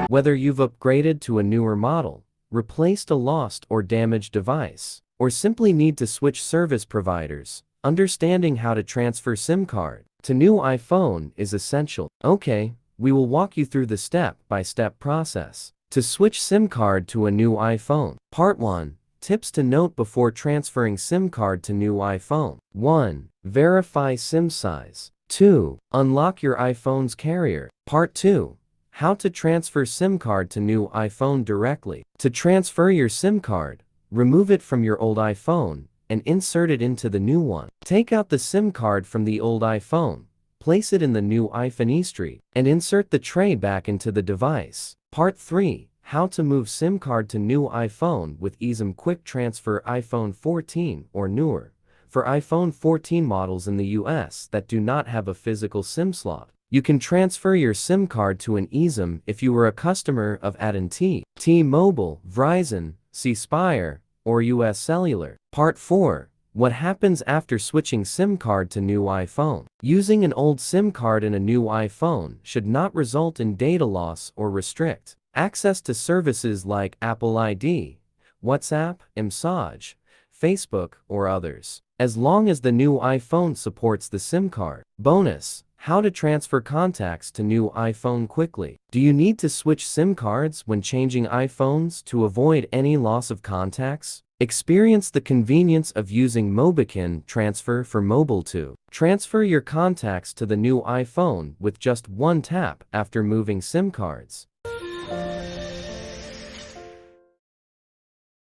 Whether you've upgraded to a newer model, replaced a lost or damaged device, or simply need to switch service providers, understanding how to transfer SIM card to new iPhone is essential. Okay, we will walk you through the step-by-step process to switch SIM card to a new iPhone. Part 1. Tips to note before transferring SIM card to new iPhone. 1. Verify SIM size. 2. Unlock your iPhone's carrier. Part 2. How to transfer SIM card to new iPhone directly. To transfer your SIM card, remove it from your old iPhone and insert it into the new one. Take out the SIM card from the old iPhone, place it in the new iPhone eStreet, and insert the tray back into the device. Part 3. How to move SIM card to new iPhone with eSIM Quick Transfer iPhone 14 or newer. For iPhone 14 models in the US that do not have a physical SIM slot, you can transfer your SIM card to an eSIM if you were a customer of AT&T, T-Mobile, Verizon, C-Spire, or US Cellular. Part 4. What happens after switching SIM card to new iPhone? Using an old SIM card in a new iPhone should not result in data loss or restrict access to services like Apple ID, WhatsApp, Message, Facebook, or others, as long as the new iPhone supports the SIM card. Bonus: how to transfer contacts to new iPhone quickly. Do you need to switch SIM cards when changing iPhones to avoid any loss of contacts? Experience the convenience of using Mobican Transfer for mobile to transfer your contacts to the new iPhone with just one tap after moving SIM cards.